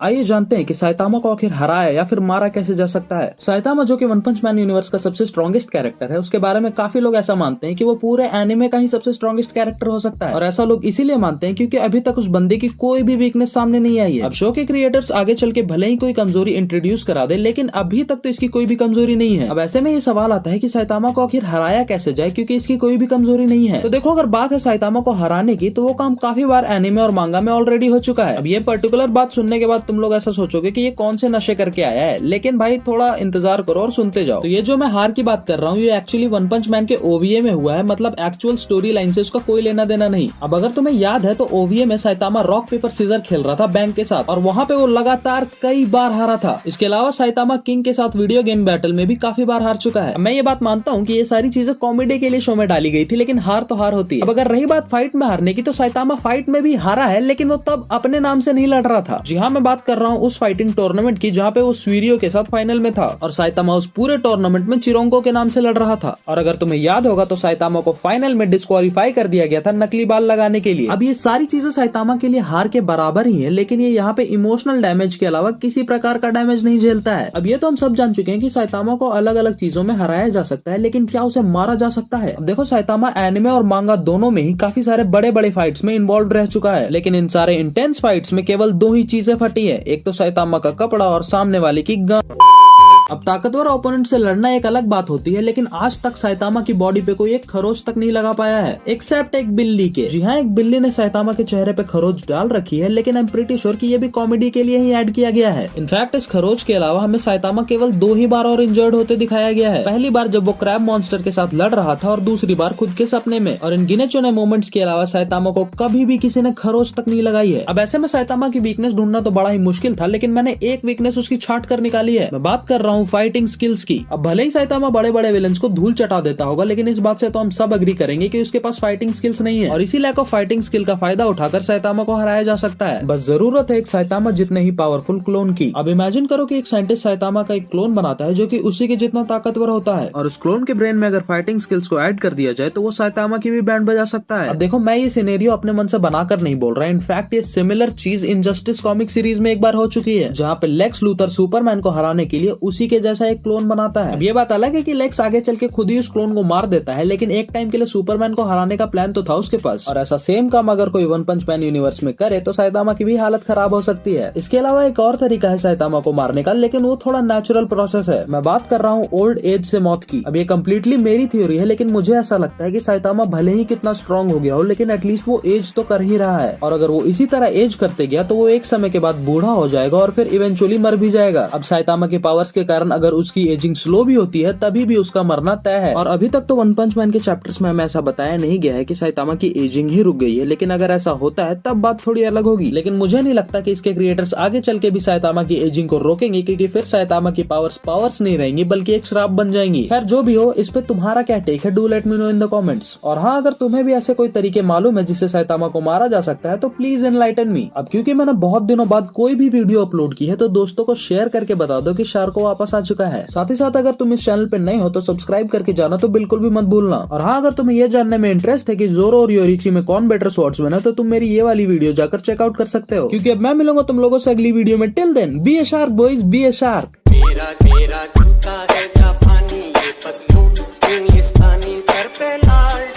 आइए जानते हैं कि साइतामा को आखिर हराया या फिर मारा कैसे जा सकता है। साइतामा जो कि वन पंच मैन यूनिवर्स का सबसे स्ट्रॉन्गेस्ट कैरेक्टर है, उसके बारे में काफी लोग ऐसा मानते हैं कि वो पूरे एनिमे का ही सबसे स्ट्रॉन्गेस्ट कैरेक्टर हो सकता है। और ऐसा लोग इसीलिए मानते हैं क्योंकि अभी तक उस बंदे की कोई भी वीकनेस सामने नहीं आई है। अब शो के क्रिएटर्स आगे चल के भले ही कोई कमजोरी इंट्रोड्यूस करा दे, लेकिन अभी तक तो इसकी कोई भी कमजोरी नहीं है। अब ऐसे में ये सवाल आता है कि साइतामा को आखिर हराया कैसे जाए, क्योंकि इसकी कोई भी कमजोरी नहीं है। तो देखो, अगर बात है साइतामा को हराने की, तो वो काम काफी बार एनिमे और मांगा में ऑलरेडी हो चुका है। अब ये पर्टिकुलर बात सुनने के बाद तुम लोग ऐसा सोचोगे कि ये कौन से नशे करके आया है, लेकिन भाई थोड़ा इंतजार करो और सुनते जाओ। तो ये जो मैं हार की बात कर रहा हूँ, ये एक्चुअली वन पंच मैन के ओवीए में हुआ है, मतलब एक्चुअल स्टोरी लाइन से उसका कोई लेना देना नहीं। अब अगर तुम्हें याद है तो ओवीए में साइतामा रॉक पेपर सीजर खेल रहा था बैंक के साथ, और वहाँ पे वो लगातार कई बार हारा था। इसके अलावा साइतामा किंग के साथ वीडियो गेम बैटल में भी काफी बार हार चुका है। मैं ये बात मानता हूँ कि ये सारी चीजें कॉमेडी के लिए शो में डाली गई थी, लेकिन हार तो हार होती है। अब अगर रही बात फाइट में हारने की, तो साइतामा फाइट में भी हारा है, लेकिन वो तब अपने नाम से नहीं लड़ रहा था। जी हाँ, मैं बात कर रहा हूँ उस फाइटिंग टूर्नामेंट की जहाँ पे वो स्वीरियो के साथ फाइनल में था, और साइतामा उस पूरे टूर्नामेंट में चिरोंगो के नाम से लड़ रहा था। और अगर तुम्हें याद होगा तो साइतामा को फाइनल में डिस्क्वालीफाई कर दिया गया था नकली बाल लगाने के लिए। अब ये सारी चीजें साइतामा के लिए हार के बराबर ही है, लेकिन ये यहाँ पे इमोशनल डैमेज के अलावा किसी प्रकार का डैमेज नहीं झेलता है। अब ये तो हम सब जान चुके हैं कि साइतामा को अलग अलग चीजों में हराया जा सकता है, लेकिन क्या उसे मारा जा सकता है? अब देखो, साइतामा एनिमे और मांगा दोनों में ही काफी सारे बड़े बड़े फाइट्स में इन्वॉल्व रह चुका है, लेकिन इन सारे इंटेंस फाइट्स में केवल दो ही चीजें फटी है, एक तो साइतामा का कपड़ा और सामने वाले की गन। अब ताकतवर ओपोनेंट से लड़ना एक अलग बात होती है, लेकिन आज तक साइतामा की बॉडी पे कोई एक खरोच तक नहीं लगा पाया है, एक्सेप्ट एक बिल्ली के। जी हाँ, एक बिल्ली ने साइतामा के चेहरे पे खरोच डाल रखी है, लेकिन आई एम प्रीटी श्योर कि ये भी कॉमेडी के लिए ही ऐड किया गया है। इनफैक्ट इस खरोच के अलावा हमें साइतामा केवल दो ही बार और इंजर्ड होते दिखाया गया है। पहली बार जब वो क्रैब मॉन्स्टर के साथ लड़ रहा था, और दूसरी बार खुद के सपने में। और इन गिने चुने मोमेंट्स के अलावा साइतामा को कभी भी किसी ने खरोच तक नहीं लगाई है। अब ऐसे में साइतामा की वीकनेस ढूंढना तो बड़ा ही मुश्किल था, लेकिन मैंने एक वीकनेस उसकी छाट कर निकाली है। मैं बात कर रहा हूँ फाइटिंग स्किल्स की। अब भले ही साइतामा बड़े बड़े विलन्स को धूल चटा देता होगा, लेकिन इस बात से तो हम सब अग्री करेंगे कि उसके पास फाइटिंग स्किल्स नहीं है, और इसी लैक ऑफ फाइटिंग स्किल का फायदा उठाकर साइतामा को हराया जा सकता है। बस जरूरत है एक साइतामा जितने ही पावरफुल क्लोन की। अब इमेजिन करो कि एक साइंटिस्ट साइतामा का एक क्लोन बनाता है जो कि उसी के जितना ताकतवर होता है, और उस क्लोन के ब्रेन में अगर फाइटिंग स्किल्स को ऐड कर दिया जाए तो वो साइतामा की भी बैंड बजा सकता है। अब देखो, मैं ये सिनेरियो अपने मन से बनाकर नहीं बोल रहा, इनफैक्ट ये सिमिलर चीज इनजस्टिस कॉमिक सीरीज में एक बार हो चुकी है, जहाँ पे लेक्स लूथर सुपरमैन को हराने के लिए उसी के जैसा एक क्लोन बनाता है। अब ये बात अलग है कि लेक्स आगे चल के खुद ही उस क्लोन को मार देता है, लेकिन एक टाइम के लिए सुपरमैन को हराने का प्लान तो था उसके पास। और ऐसा सेम काम अगर कोई वन पंच मैन यूनिवर्स में करे तो साइतामा की भी हालत खराब हो सकती है। इसके अलावा एक और तरीका है साइतामा को मारने का, लेकिन वो थोड़ा नेचुरल प्रोसेस है। मैं बात कर रहा हूँ ओल्ड एज से मौत की। अब ये कम्प्लीटली मेरी थ्योरी है, लेकिन मुझे ऐसा लगता है कि साइतामा भले ही कितना स्ट्रॉन्ग हो गया हो, लेकिन एटलीस्ट वो एज तो कर ही रहा है, और अगर वो इसी तरह एज करते गया तो वो एक समय के बाद बूढ़ा हो जाएगा और फिर इवेंचुअली मर भी जाएगा। अब साइतामा के पावर्स के कारण अगर उसकी एजिंग स्लो भी होती है, तभी भी उसका मरना तय है। और अभी तक तो वन पंच मैन के चैप्टर्स में हमें ऐसा बताया नहीं गया है कि साइतामा की एजिंग ही रुक गई है, लेकिन अगर ऐसा होता है तब बात थोड़ी अलग होगी। लेकिन मुझे नहीं लगता कि इसके क्रिएटर्स आगे चल के भी साइतामा की एजिंग को रोकेंगे, क्योंकि फिर साइतामा की पावर्स नहीं रहेंगी, बल्कि एक श्राप बन जाएंगी। खैर, जो भी हो, इस पे तुम्हारा क्या टेक है, do let me know in the comments. और हाँ, अगर तुम्हें भी ऐसे कोई तरीके मालूम है जिससे साइतामा को मारा जा सकता है, तो प्लीज एनलाइटन मी। अब क्योंकि मैंने बहुत दिनों बाद कोई भी वीडियो अपलोड की है, तो दोस्तों को शेयर करके बता दो कि शार्को वापस आ चुका है। साथ ही साथ अगर तुम इस चैनल पे नए हो तो सब्सक्राइब करके जाना तो बिल्कुल भी मत भूलना। और हाँ, अगर तुम्हें ये जानने में इंटरेस्ट है कि जोरो और योरिची में कौन बेटर स्वॉर्ड्समैन है, तो तुम मेरी ये वाली वीडियो जाकर चेकआउट कर सकते हो, क्योंकि अब मैं मिलूंगा तुम लोगों से अगली वीडियो में। टिल देन, बी ए शार्क बॉयज, बी ए शार्क। मेरा जूता है जापानी, ये पतलून इंग्लिस्तानी, सर पे लाल